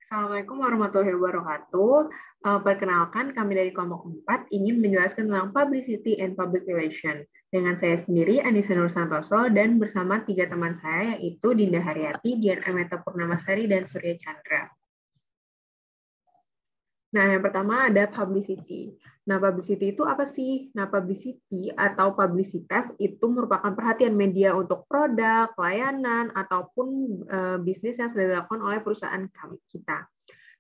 Assalamualaikum warahmatullahi wabarakatuh. Perkenalkan, kami dari kelompok 4 ingin menjelaskan tentang Publicity and Public Relation. Dengan saya sendiri, Anissa Nur Santoso, dan bersama 3 teman saya, yaitu Dinda Haryati, Dian Ameta Purnamasari, dan Surya Chandra. Nah, yang pertama ada publicity. Nah, publicity itu apa sih? Nah, publicity atau publisitas itu merupakan perhatian media untuk produk, layanan, ataupun bisnis yang sudah dilakukan oleh perusahaan kita.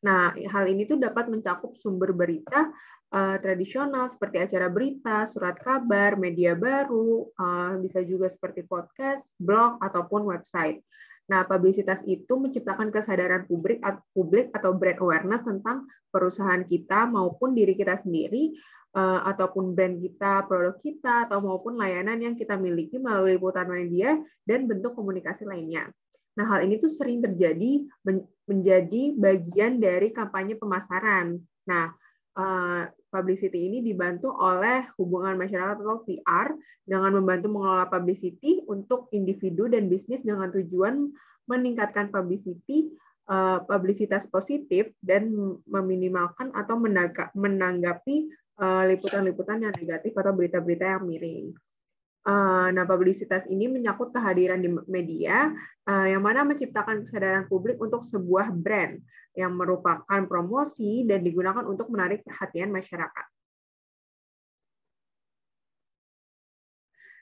Nah, hal ini tuh dapat mencakup sumber berita tradisional seperti acara berita, surat kabar, media baru, bisa juga seperti podcast, blog, ataupun website. Nah, publisitas itu menciptakan kesadaran publik atau brand awareness tentang perusahaan kita maupun diri kita sendiri, ataupun brand kita, produk kita, atau maupun layanan yang kita miliki melalui liputan media dan bentuk komunikasi lainnya. Nah, hal ini tuh sering terjadi menjadi bagian dari kampanye pemasaran. Nah, publicity ini dibantu oleh hubungan masyarakat atau PR dengan membantu mengelola publicity untuk individu dan bisnis dengan tujuan meningkatkan publisitas positif dan meminimalkan atau menanggapi liputan-liputan yang negatif atau berita-berita yang miring. Nah, publisitas ini menyangkut kehadiran di media yang mana menciptakan kesadaran publik untuk sebuah brand yang merupakan promosi dan digunakan untuk menarik perhatian masyarakat.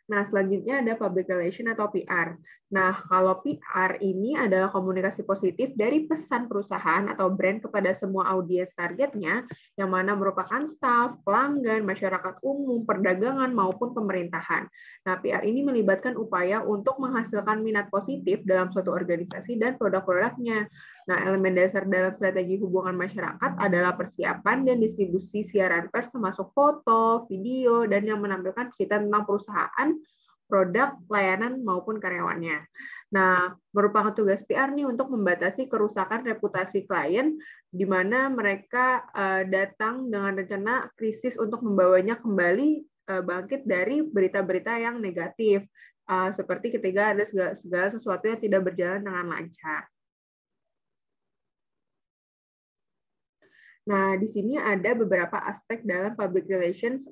Nah, selanjutnya ada public relation atau PR. Nah, kalau PR ini adalah komunikasi positif dari pesan perusahaan atau brand kepada semua audiens targetnya, yang mana merupakan staf, pelanggan, masyarakat umum, perdagangan, maupun pemerintahan. Nah, PR ini melibatkan upaya untuk menghasilkan minat positif dalam suatu organisasi dan produk-produknya. Nah, elemen dasar dalam strategi hubungan masyarakat adalah persiapan dan distribusi siaran pers termasuk foto, video, dan yang menampilkan cerita tentang perusahaan, produk, layanan, maupun karyawannya. Nah, merupakan tugas PR nih untuk membatasi kerusakan reputasi klien, di mana mereka datang dengan rencana krisis untuk membawanya kembali bangkit dari berita-berita yang negatif, seperti ketika ada segala sesuatu yang tidak berjalan dengan lancar. Nah, di sini ada beberapa aspek dalam public relations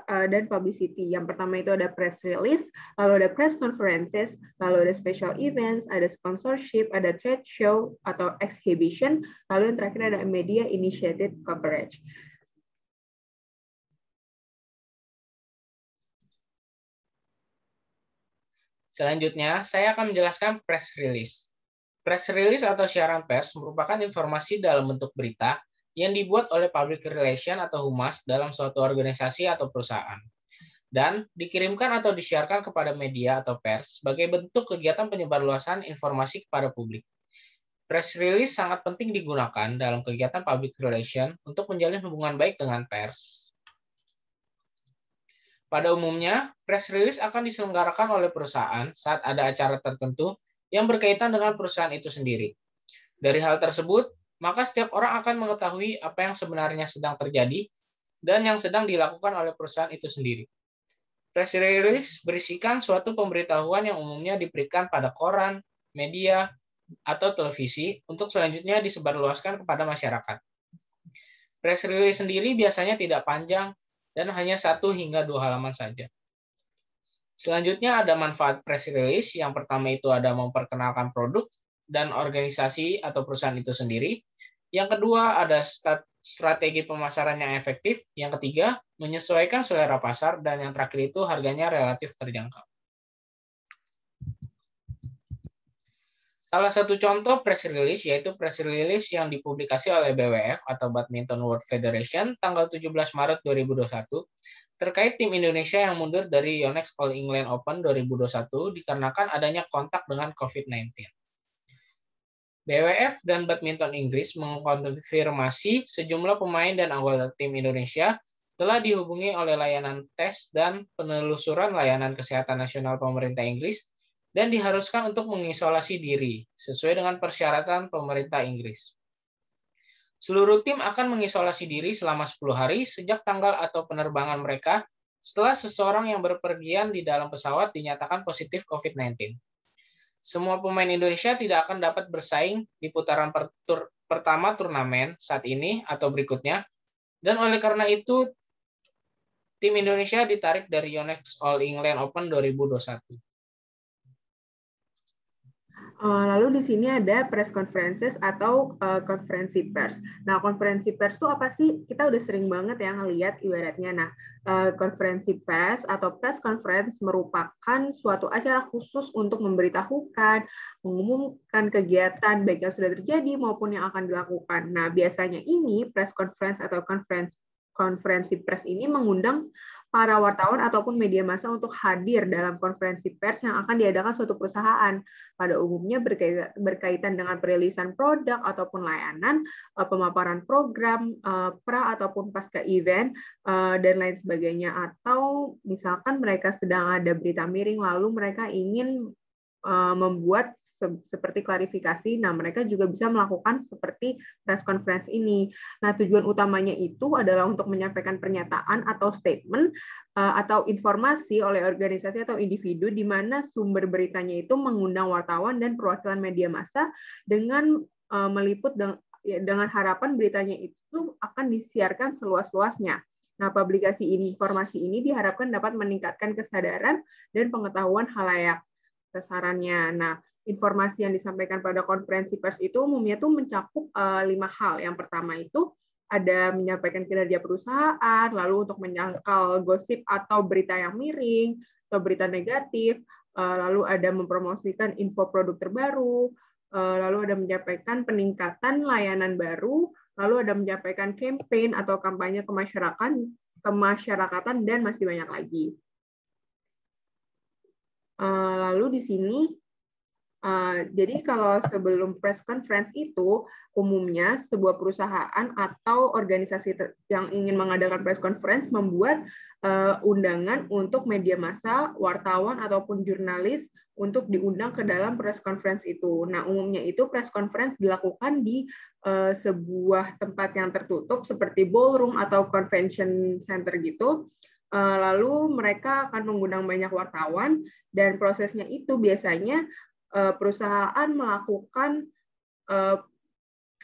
dan publicity. Yang pertama itu ada press release, lalu ada press conferences, lalu ada special events, ada sponsorship, ada trade show atau exhibition, lalu yang terakhir ada media initiated coverage. Selanjutnya, saya akan menjelaskan press release. Press release atau siaran pers merupakan informasi dalam bentuk berita yang dibuat oleh public relation atau humas dalam suatu organisasi atau perusahaan, dan dikirimkan atau disiarkan kepada media atau pers sebagai bentuk kegiatan penyebarluasan informasi kepada publik. Press release sangat penting digunakan dalam kegiatan public relation untuk menjalin hubungan baik dengan pers. Pada umumnya, press release akan diselenggarakan oleh perusahaan saat ada acara tertentu yang berkaitan dengan perusahaan itu sendiri. Dari hal tersebut, maka setiap orang akan mengetahui apa yang sebenarnya sedang terjadi dan yang sedang dilakukan oleh perusahaan itu sendiri. Press release berisikan suatu pemberitahuan yang umumnya diberikan pada koran, media, atau televisi untuk selanjutnya disebarluaskan kepada masyarakat. Press release sendiri biasanya tidak panjang dan hanya 1 hingga 2 halaman saja. Selanjutnya ada manfaat press release. Yang pertama itu ada memperkenalkan produk dan organisasi atau perusahaan itu sendiri. Yang kedua ada strategi pemasaran yang efektif. Yang ketiga, menyesuaikan selera pasar. Dan yang terakhir itu harganya relatif terjangkau. Salah satu contoh press release yaitu press release yang dipublikasi oleh BWF atau Badminton World Federation tanggal 17 Maret 2021 terkait tim Indonesia yang mundur dari Yonex All England Open 2021 dikarenakan adanya kontak dengan COVID-19. BWF dan Badminton Inggris mengkonfirmasi sejumlah pemain dan anggota tim Indonesia telah dihubungi oleh layanan tes dan penelusuran layanan kesehatan nasional pemerintah Inggris dan diharuskan untuk mengisolasi diri sesuai dengan persyaratan pemerintah Inggris. Seluruh tim akan mengisolasi diri selama 10 hari sejak tanggal atau penerbangan mereka setelah seseorang yang berpergian di dalam pesawat dinyatakan positif COVID-19. Semua pemain Indonesia tidak akan dapat bersaing di putaran pertama turnamen saat ini atau berikutnya, dan oleh karena itu tim Indonesia ditarik dari Yonex All England Open 2021. Lalu di sini ada press conferences atau konferensi pers. Nah, konferensi pers itu apa sih? Kita udah sering banget ya ngelihat ibaratnya. Nah, konferensi pers atau press conference merupakan suatu acara khusus untuk memberitahukan, mengumumkan kegiatan baik yang sudah terjadi maupun yang akan dilakukan. Nah, biasanya ini press conference atau konferensi pers ini mengundang para wartawan ataupun media massa untuk hadir dalam konferensi pers yang akan diadakan suatu perusahaan. Pada umumnya berkaitan dengan perilisan produk ataupun layanan, pemaparan program, pra ataupun pasca event, dan lain sebagainya. Atau misalkan mereka sedang ada berita miring, lalu mereka ingin membuat seperti klarifikasi, nah mereka juga bisa melakukan seperti press conference ini. Nah, tujuan utamanya itu adalah untuk menyampaikan pernyataan atau statement atau informasi oleh organisasi atau individu di mana sumber beritanya itu mengundang wartawan dan perwakilan media massa dengan meliput dengan harapan beritanya itu akan disiarkan seluas-luasnya. Nah, publikasi informasi ini diharapkan dapat meningkatkan kesadaran dan pengetahuan khalayak sasarannya. Nah, informasi yang disampaikan pada konferensi pers itu umumnya tuh mencakup 5 hal. Yang pertama itu ada menyampaikan kinerja perusahaan, lalu untuk menyangkal gosip atau berita yang miring, atau berita negatif, lalu ada mempromosikan info produk terbaru, lalu ada menyampaikan peningkatan layanan baru, lalu ada menyampaikan campaign atau kampanye kemasyarakatan, dan masih banyak lagi. Lalu di sini, jadi kalau sebelum press conference itu, umumnya sebuah perusahaan atau organisasi yang ingin mengadakan press conference membuat undangan untuk media massa, wartawan, ataupun jurnalis untuk diundang ke dalam press conference itu. Nah, umumnya itu press conference dilakukan di sebuah tempat yang tertutup seperti ballroom atau convention center gitu. Lalu mereka akan mengundang banyak wartawan, dan prosesnya itu biasanya perusahaan melakukan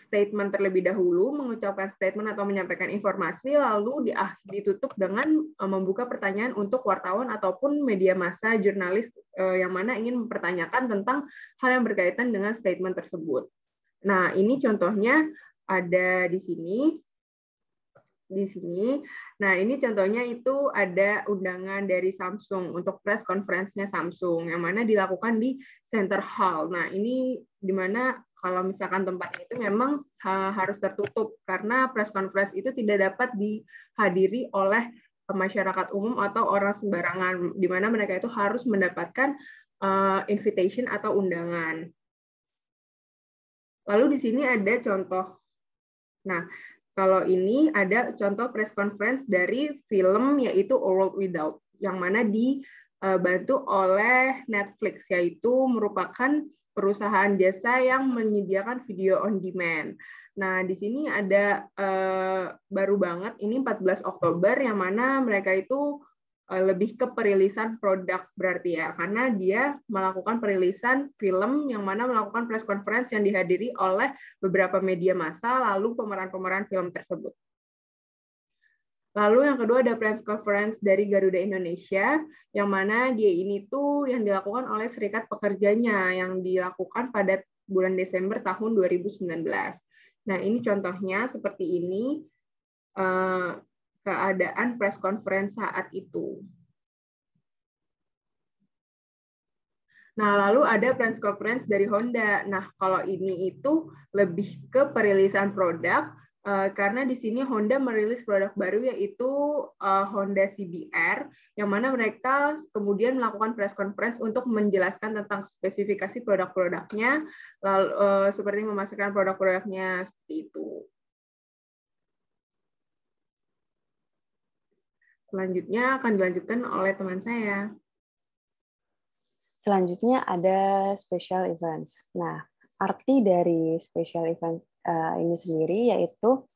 statement terlebih dahulu, mengucapkan statement atau menyampaikan informasi, lalu ditutup dengan membuka pertanyaan untuk wartawan ataupun media massa, jurnalis yang mana ingin mempertanyakan tentang hal yang berkaitan dengan statement tersebut. Nah, ini contohnya ada di sini. Nah, ini contohnya itu ada undangan dari Samsung untuk press conference-nya Samsung, yang mana dilakukan di Center Hall. Nah, ini di mana kalau misalkan tempatnya itu memang harus tertutup, karena press conference itu tidak dapat dihadiri oleh masyarakat umum atau orang sembarangan, di mana mereka itu harus mendapatkan invitation atau undangan. Lalu di sini ada contoh. Nah, kalau ini ada contoh press conference dari film yaitu A World Without, yang mana dibantu oleh Netflix, yaitu merupakan perusahaan jasa yang menyediakan video on demand. Nah, di sini ada baru banget, ini 14 Oktober, yang mana mereka itu lebih ke perilisan produk berarti ya, karena dia melakukan perilisan film yang mana melakukan press conference yang dihadiri oleh beberapa media massa, lalu pemeran-pemeran film tersebut. Lalu yang kedua ada press conference dari Garuda Indonesia, yang mana dia ini tuh yang dilakukan oleh Serikat Pekerjanya, yang dilakukan pada bulan Desember tahun 2019. Nah, ini contohnya seperti ini. Keadaan press conference saat itu. Nah, lalu ada press conference dari Honda. Nah, kalau ini itu lebih ke perilisan produk, karena di sini Honda merilis produk baru yaitu Honda CBR, yang mana mereka kemudian melakukan press conference untuk menjelaskan tentang spesifikasi produk-produknya, lalu seperti memasarkan produk-produknya seperti itu. Selanjutnya akan dilanjutkan oleh teman saya. Selanjutnya ada special events. Nah, arti dari special event ini sendiri yaitu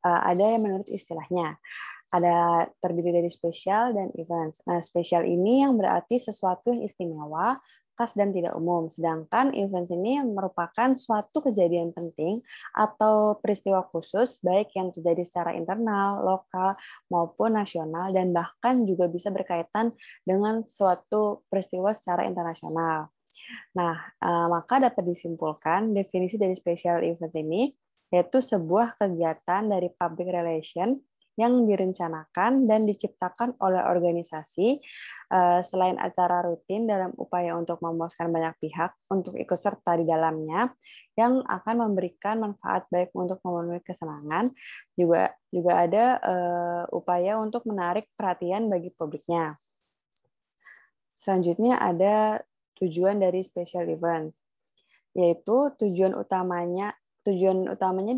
ada yang menurut istilahnya. Ada terdiri dari spesial dan events. Nah, spesial ini yang berarti sesuatu yang istimewa, khas dan tidak umum. Sedangkan events ini merupakan suatu kejadian penting atau peristiwa khusus, baik yang terjadi secara internal, lokal, maupun nasional, dan bahkan juga bisa berkaitan dengan suatu peristiwa secara internasional. Nah, maka dapat disimpulkan definisi dari special event ini yaitu sebuah kegiatan dari public relation yang direncanakan dan diciptakan oleh organisasi selain acara rutin dalam upaya untuk memuaskan banyak pihak untuk ikut serta di dalamnya yang akan memberikan manfaat baik untuk memenuhi kesenangan juga ada upaya untuk menarik perhatian bagi publiknya. Selanjutnya ada tujuan dari special events, yaitu tujuan utamanya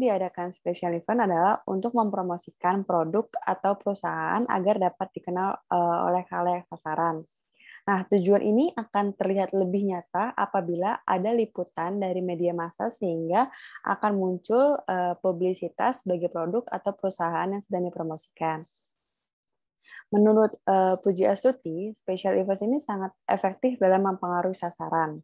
diadakan special event adalah untuk mempromosikan produk atau perusahaan agar dapat dikenal oleh khalayak sasaran. Nah, tujuan ini akan terlihat lebih nyata apabila ada liputan dari media massa sehingga akan muncul publisitas bagi produk atau perusahaan yang sedang dipromosikan. Menurut Puji Astuti, special events ini sangat efektif dalam mempengaruhi sasaran.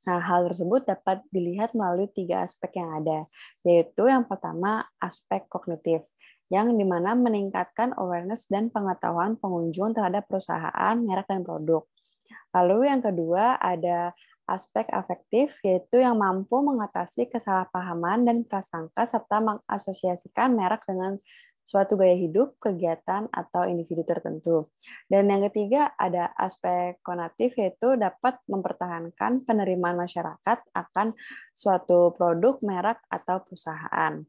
Nah, hal tersebut dapat dilihat melalui 3 aspek yang ada, yaitu yang pertama aspek kognitif, yang dimana meningkatkan awareness dan pengetahuan pengunjung terhadap perusahaan, merek, dan produk. Lalu yang kedua ada aspek afektif, yaitu yang mampu mengatasi kesalahpahaman dan prasangka serta mengasosiasikan merek dengan suatu gaya hidup, kegiatan, atau individu tertentu. Dan yang ketiga ada aspek konatif, yaitu dapat mempertahankan penerimaan masyarakat akan suatu produk, merek, atau perusahaan.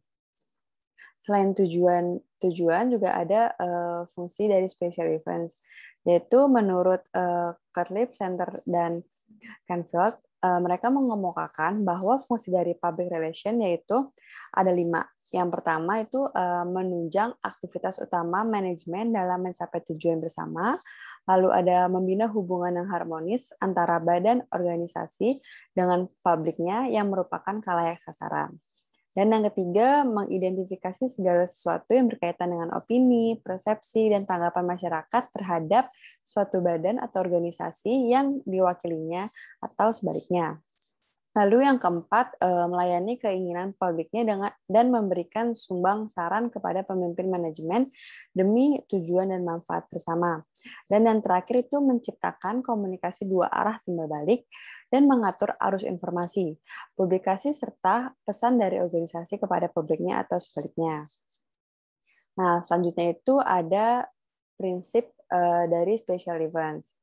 Selain tujuan juga ada fungsi dari special events, yaitu menurut Cutlip, Center, dan Canfield, mereka mengemukakan bahwa fungsi dari public relation yaitu ada 5. Yang pertama itu menunjang aktivitas utama manajemen dalam mencapai tujuan bersama, lalu ada membina hubungan yang harmonis antara badan organisasi dengan publiknya yang merupakan khalayak sasaran. Dan yang ketiga, mengidentifikasi segala sesuatu yang berkaitan dengan opini, persepsi, dan tanggapan masyarakat terhadap suatu badan atau organisasi yang diwakilinya atau sebaliknya. Lalu yang keempat, melayani keinginan publiknya dan memberikan sumbang saran kepada pemimpin manajemen demi tujuan dan manfaat bersama. Dan yang terakhir itu menciptakan komunikasi 2 arah timbal balik dan mengatur arus informasi, publikasi, serta pesan dari organisasi kepada publiknya atau sebaliknya. Nah, selanjutnya itu ada prinsip dari special events,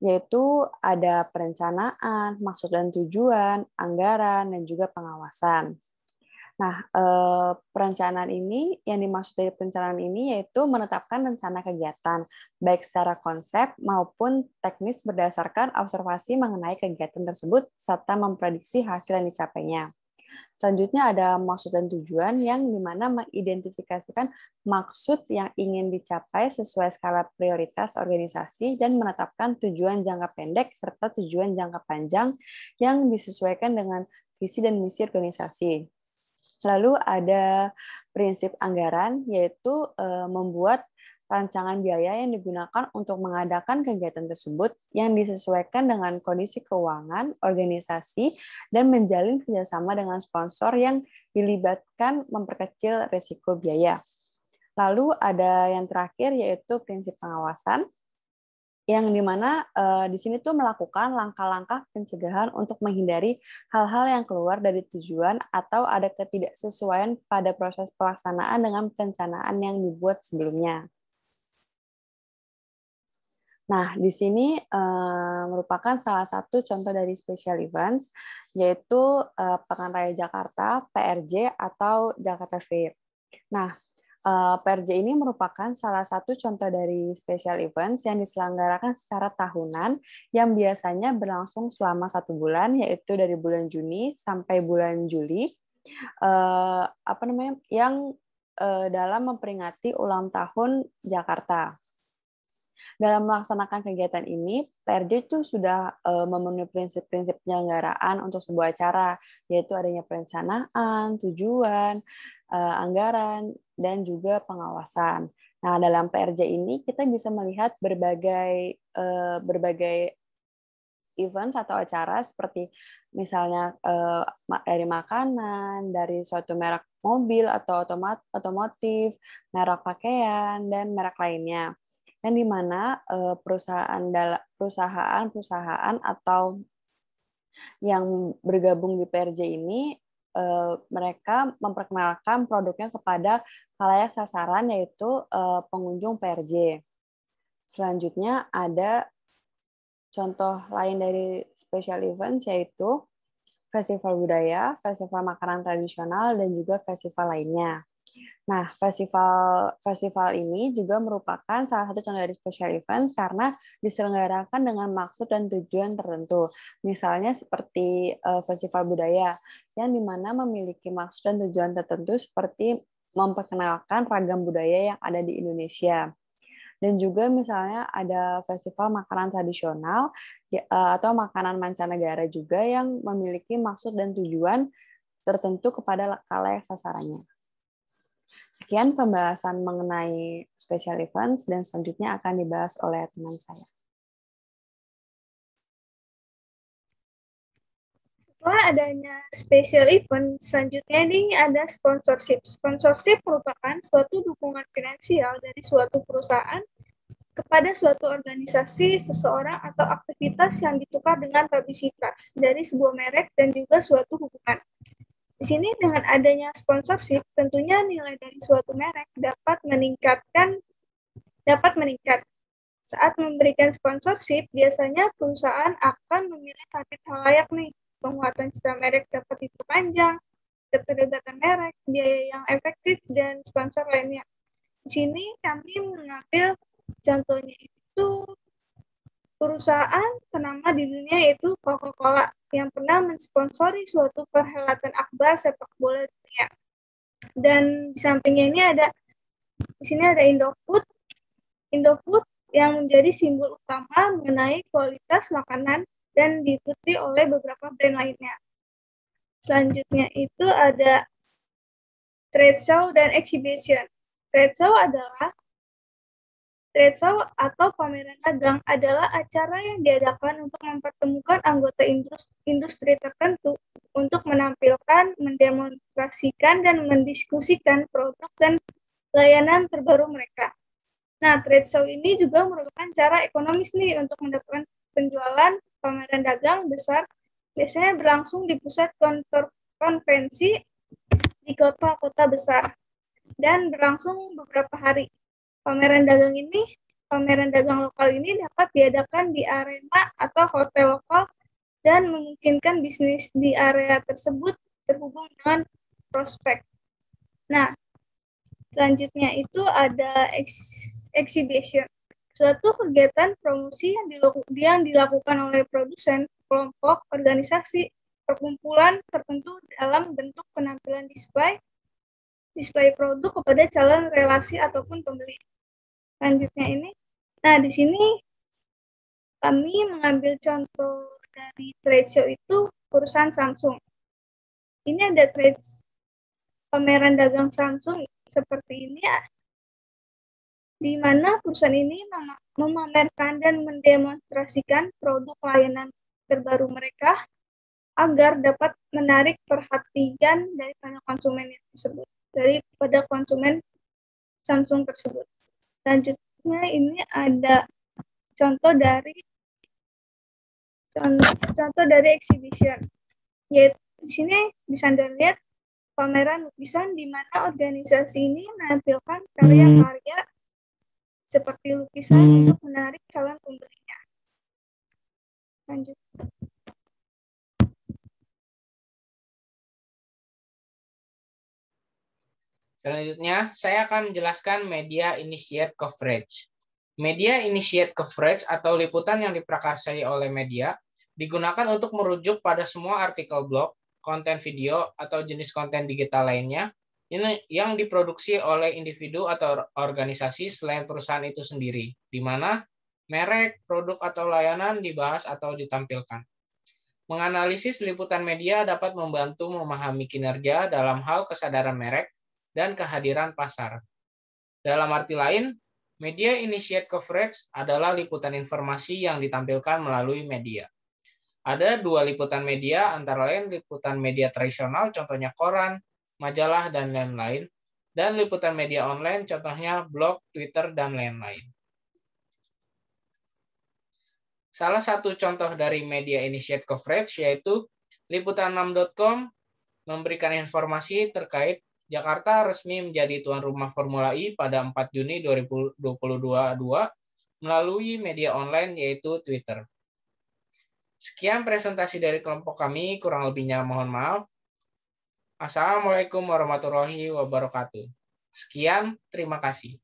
yaitu ada perencanaan, maksud dan tujuan, anggaran, dan juga pengawasan. Nah, perencanaan ini, yang dimaksud dari perencanaan ini yaitu menetapkan rencana kegiatan, baik secara konsep maupun teknis berdasarkan observasi mengenai kegiatan tersebut, serta memprediksi hasil yang dicapainya. Selanjutnya ada maksud dan tujuan yang dimana mengidentifikasikan maksud yang ingin dicapai sesuai skala prioritas organisasi dan menetapkan tujuan jangka pendek serta tujuan jangka panjang yang disesuaikan dengan visi dan misi organisasi. Lalu ada prinsip anggaran, yaitu membuat rancangan biaya yang digunakan untuk mengadakan kegiatan tersebut yang disesuaikan dengan kondisi keuangan organisasi dan menjalin kerjasama dengan sponsor yang dilibatkan memperkecil risiko biaya. Lalu ada yang terakhir yaitu prinsip pengawasan, yang dimana di sini tuh melakukan langkah-langkah pencegahan untuk menghindari hal-hal yang keluar dari tujuan atau ada ketidaksesuaian pada proses pelaksanaan dengan perencanaan yang dibuat sebelumnya. Nah, di sini merupakan salah satu contoh dari special events, yaitu Pekan Raya Jakarta, PRJ, atau Jakarta Fair. Nah, PRJ ini merupakan salah satu contoh dari special events yang diselenggarakan secara tahunan yang biasanya berlangsung selama 1 bulan, yaitu dari bulan Juni sampai bulan Juli, yang dalam memperingati ulang tahun Jakarta. Dalam melaksanakan kegiatan ini, PRJ itu sudah memenuhi prinsip-prinsip penyelenggaraan untuk sebuah acara, yaitu adanya perencanaan, tujuan, anggaran, dan juga pengawasan. Nah, dalam PRJ ini kita bisa melihat berbagai event atau acara seperti misalnya dari makanan, dari suatu merek mobil atau otomotif, merek pakaian, dan merek lainnya. Yang di mana perusahaan-perusahaan atau yang bergabung di PRJ ini mereka memperkenalkan produknya kepada khalayak sasaran, yaitu pengunjung PRJ. Selanjutnya ada contoh lain dari special events, yaitu festival budaya, festival makanan tradisional, dan juga festival lainnya. Nah, festival ini juga merupakan salah satu contoh dari special events karena diselenggarakan dengan maksud dan tujuan tertentu. Misalnya seperti festival budaya, yang dimana memiliki maksud dan tujuan tertentu seperti memperkenalkan ragam budaya yang ada di Indonesia. Dan juga misalnya ada festival makanan tradisional atau makanan mancanegara juga yang memiliki maksud dan tujuan tertentu kepada khalayak sasarannya. Sekian pembahasan mengenai special events, dan selanjutnya akan dibahas oleh teman saya. Setelah adanya special event, selanjutnya ini ada sponsorship. Sponsorship merupakan suatu dukungan finansial dari suatu perusahaan kepada suatu organisasi, seseorang, atau aktivitas yang ditukar dengan publisitas dari sebuah merek dan juga suatu hubungan. Di sini dengan adanya sponsorship, tentunya nilai dari suatu merek dapat meningkat. Saat memberikan sponsorship, biasanya perusahaan akan memilih target khalayak nih. Penguatan citra merek dapat diperpanjang, keterlibatan merek, biaya yang efektif, dan sponsor lainnya. Di sini kami mengambil contohnya itu perusahaan ternama di dunia, yaitu Coca-Cola, yang pernah mensponsori suatu perhelatan akbar sepak bola dunia. Dan di sampingnya ini di sini ada Indofood yang menjadi simbol utama mengenai kualitas makanan dan diikuti oleh beberapa brand lainnya. Selanjutnya itu ada trade show dan exhibition. Trade show atau pameran dagang adalah acara yang diadakan untuk mempertemukan anggota industri tertentu untuk menampilkan, mendemonstrasikan, dan mendiskusikan produk dan layanan terbaru mereka. Nah, trade show ini juga merupakan cara ekonomis nih untuk mendapatkan penjualan. Pameran dagang besar biasanya berlangsung di pusat konvensi di kota-kota besar dan berlangsung beberapa hari. Pameran dagang lokal ini dapat diadakan di arena atau hotel lokal dan memungkinkan bisnis di area tersebut terhubung dengan prospek. Nah, selanjutnya itu ada exhibition, suatu kegiatan promosi yang dilakukan oleh produsen, kelompok, organisasi, perkumpulan tertentu dalam bentuk penampilan display produk kepada calon relasi ataupun pembeli. Selanjutnya ini, nah di sini kami mengambil contoh dari trade show itu perusahaan Samsung. Ini ada pameran dagang Samsung seperti ini ya, di mana perusahaan ini memamerkan dan mendemonstrasikan produk layanan terbaru mereka agar dapat menarik perhatian daripada konsumen Samsung tersebut. Selanjutnya ini ada contoh dari exhibition. Yaitu di sini bisa Anda lihat pameran lukisan di mana organisasi ini menampilkan karya-karya seperti lukisan untuk menarik calon pembelinya. Lanjut. Selanjutnya, saya akan menjelaskan media initiate coverage. Media initiate coverage atau liputan yang diprakarsai oleh media digunakan untuk merujuk pada semua artikel blog, konten video, atau jenis konten digital lainnya yang diproduksi oleh individu atau organisasi selain perusahaan itu sendiri, di mana merek, produk, atau layanan dibahas atau ditampilkan. Menganalisis liputan media dapat membantu memahami kinerja dalam hal kesadaran merek dan kehadiran pasar. Dalam arti lain, media initiate coverage adalah liputan informasi yang ditampilkan melalui media. Ada 2 liputan media, antara lain liputan media tradisional, contohnya koran, majalah, dan lain-lain, dan liputan media online, contohnya blog, Twitter, dan lain-lain. Salah satu contoh dari media initiated coverage yaitu liputan6.com memberikan informasi terkait Jakarta resmi menjadi tuan rumah Formula E pada 4 Juni 2022 melalui media online yaitu Twitter. Sekian presentasi dari kelompok kami, kurang lebihnya mohon maaf. Assalamualaikum warahmatullahi wabarakatuh. Sekian, terima kasih.